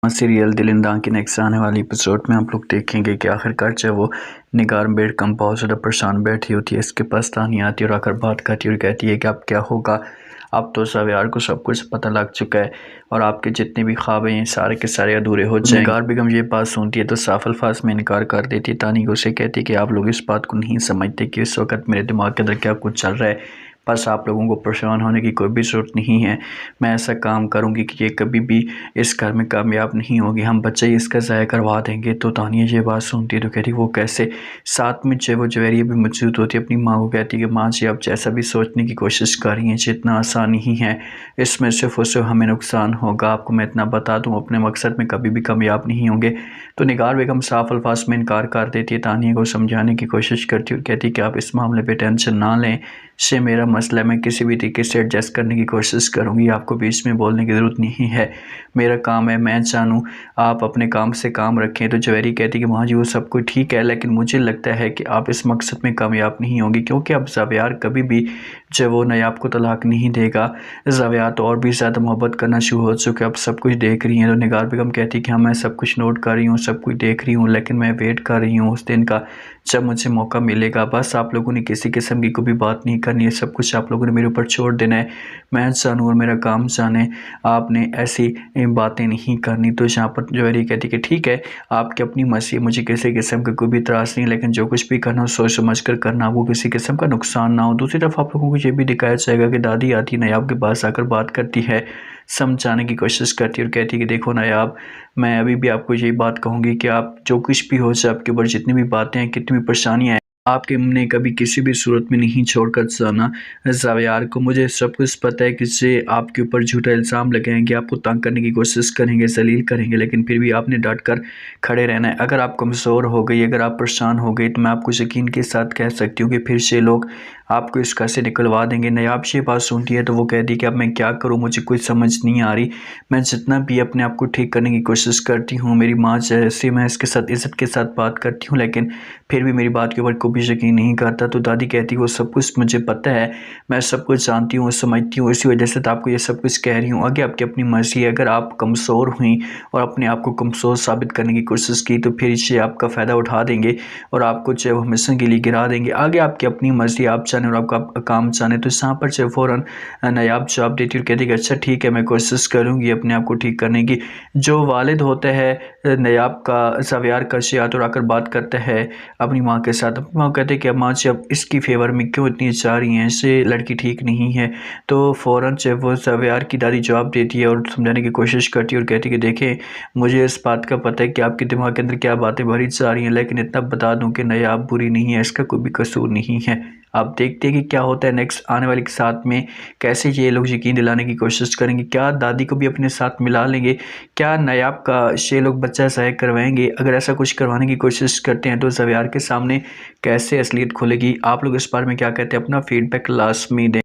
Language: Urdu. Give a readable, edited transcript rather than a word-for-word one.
سیریل دلنداں کے نیکسٹ آنے والی ایپیسوڈ میں آپ لوگ دیکھیں گے کہ آخرکار جب وہ نگار بیڈ کم بہت زیادہ پریشان بیٹھی ہوتی ہے، اس کے پاس تانی آتی ہے اور آخر بات کرتی ہے اور کہتی ہے کہ اب کیا ہوگا، اب تو زاویار کو سب کچھ پتہ لگ چکا ہے اور آپ کے جتنے بھی خواب ہیں سارے کے سارے ادھورے ہو جائیں گے۔ نگار بیگم یہ بات سنتی ہے تو صاف الفاظ میں انکار کر دیتی ہے۔ تانی کو اسے کہتی ہے کہ آپ لوگ اس بات کو نہیں سمجھتے کہ اس وقت میرے دماغ کے اندر کیا کچھ چل رہا ہے، بس آپ لوگوں کو پریشان ہونے کی کوئی بھی ضرورت نہیں ہے۔ میں ایسا کام کروں گی کہ یہ کبھی بھی اس گھر میں کامیاب نہیں ہوگی، ہم بچہ ہی اس کا ضائع کروا دیں گے۔ تو تانیہ یہ بات سنتی ہے تو کہتی ہے وہ کیسے؟ ساتھ میں وہ جویریہ بھی موجود ہوتی ہے، اپنی ماں کو کہتی ہے کہ ماں جی آپ جیسا بھی سوچنے کی کوشش کر رہی ہیں اتنا آسان نہیں ہے، اس میں صرف اور صرف ہمیں نقصان ہوگا، آپ کو میں اتنا بتا دوں اپنے مقصد میں کبھی بھی کامیاب نہیں ہوں گے۔ تو نگار بیگم صاف الفاظ میں انکار کر دیتی ہے، تانیہ کو سمجھانے کی کوشش کرتی ہے اور کہتی ہے کہ آپ اس معاملے پہ ٹینشن نہ لیں، یہ میرا مسئلہ ہے، میں کسی بھی طریقے سے ایڈجسٹ کرنے کی کوشش کروں گی، آپ کو بھی اس میں بولنے کی ضرورت نہیں ہے، میرا کام ہے، میں جانوں، آپ اپنے کام سے کام رکھیں۔ تو جویری کہتی ہے کہ ماں جی وہ سب کچھ ٹھیک ہے، لیکن مجھے لگتا ہے کہ آپ اس مقصد میں کامیاب نہیں ہوں گی، کیونکہ اب زاویار کبھی بھی جب وہ نیاب کو طلاق نہیں دے گا، زاویار تو اور بھی زیادہ محبت کرنا شروع ہو چکا ہے، اب سب کچھ دیکھ رہی ہیں۔ تو نگار بیگم کہتی ہے کہ ہاں میں سب کچھ نوٹ کر رہی ہوں، سب کچھ دیکھ رہی ہوں، لیکن میں ویٹ کر رہی ہوں اس دن کا جب مجھے موقع ملے گا، بس آپ لوگوں نے کسی قسم کی کوئی بات نہیں کرنی ہے، سب کچھ آپ لوگوں نے میرے اوپر چھوڑ دینا ہے، میں جانوں اور میرا کام جانے، آپ نے ایسی باتیں نہیں کرنی۔ تو یہاں پر جویری کہتی ہے کہ ٹھیک ہے آپ کی اپنی مرضی، مجھے کسی قسم کا کوئی بھی اعتراض نہیں، لیکن جو کچھ بھی کرنا ہو سوچ سمجھ کر کرنا، وہ کسی قسم کا نقصان نہ ہو۔ دوسری طرف آپ لوگوں کو یہ بھی دکھایا جائے گا کہ دادی آتی ہے نیاب کے پاس آ کر بات کرتی ہے، سمجھانے کی کوشش کرتی ہے اور کہتی ہے کہ دیکھو نیاب، میں ابھی بھی آپ کو یہی بات کہوں گی کہ آپ جو کچھ بھی ہو جائے، آپ کے اوپر جتنی بھی باتیں ہیں، کتنی بھی پریشانیاں ہیں، آپ کے نے کبھی کسی بھی صورت میں نہیں چھوڑ کر جانا زاویار کو۔ مجھے سب کچھ پتہ ہے کہ سے آپ کے اوپر جھوٹا الزام لگائیں گے، آپ کو تنگ کرنے کی کوشش کریں گے، ذلیل کریں گے، لیکن پھر بھی آپ نے ڈٹ کر کھڑے رہنا ہے۔ اگر آپ کمزور ہو گئی، اگر آپ پریشان ہو گئی، تو میں آپ کو یقین کے ساتھ کہہ سکتی ہوں کہ پھر سے لوگ آپ کو اس گھر سے نکلوا دیں گے۔ نیاب یہ بات سنتی ہے تو وہ کہتی ہے کہ اب میں کیا کروں، مجھے کوئی سمجھ نہیں آ رہی، میں جتنا بھی اپنے آپ کو ٹھیک کرنے کی کوشش کرتی ہوں، میری ماں جیسے میں اس کے ساتھ عزت کے ساتھ بات کرتی ہوں، لیکن پھر بھی میری بات کے اوپر کوئی بھی یقین نہیں کرتا۔ تو دادی کہتی ہے وہ سب کچھ مجھے پتہ ہے، میں سب کچھ جانتی ہوں، سمجھتی ہوں، اسی وجہ سے تو آپ کو یہ سب کچھ کہہ رہی ہوں، آگے آپ کی اپنی مرضی ہے، اگر آپ کمزور ہوئیں اور اپنے آپ کو کمزور ثابت کرنے کی کوشش کی تو پھر یہ آپ کا فائدہ اٹھا دیں گے اور آپ کو جو ہمیشہ کے لیے گرا دیں گے۔ آگے آپ کی اپنی مرضی، آپ چاہیں اور آپ کا کام چاہیں۔ تو یہاں پر جو فوراً نیاب جواب دیتی اور کہتی ہے کہ اچھا ٹھیک ہے، میں کوشش کروں گی اپنے آپ کو ٹھیک کرنے کی۔ جو والد ہوتا ہے نیاب کا، زاویار کا، شیات اور آ کر بات کرتا ہے اپنی ماں کے ساتھ، اپنی ماں کہتے ہیں کہ ماں جی اب اس کی فیور میں کیوں اتنی چاہ رہی ہیں، اسے لڑکی ٹھیک نہیں ہے۔ تو فوراً جب وہ زاویار کی دادی جواب دیتی ہے اور سمجھانے کی کوشش کرتی ہے اور کہتی ہے کہ دیکھیں مجھے اس بات کا پتہ ہے کہ آپ کے دماغ کے اندر کیا باتیں بھری جا رہی ہیں، لیکن اتنا بتا دوں کہ نیاب بری نہیں ہے، اس کا کوئی بھی قصور نہیں ہے۔ آپ دیکھتے ہیں کہ کیا ہوتا ہے نیکسٹ آنے والے کے ساتھ میں، کیسے یہ لوگ یقین دلانے کی کوشش کریں گے، کیا دادی کو بھی اپنے ساتھ ملا لیں گے، کیا نیاب کا یہ لوگ بچہ ضائع کروائیں گے۔ اگر ایسا کچھ کروانے کی کوشش کرتے ہیں تو زاویار کے سامنے کیسے اصلیت کھلے گی۔ آپ لوگ اس بارے میں کیا کہتے ہیں، اپنا فیڈ بیک لازمی دیں۔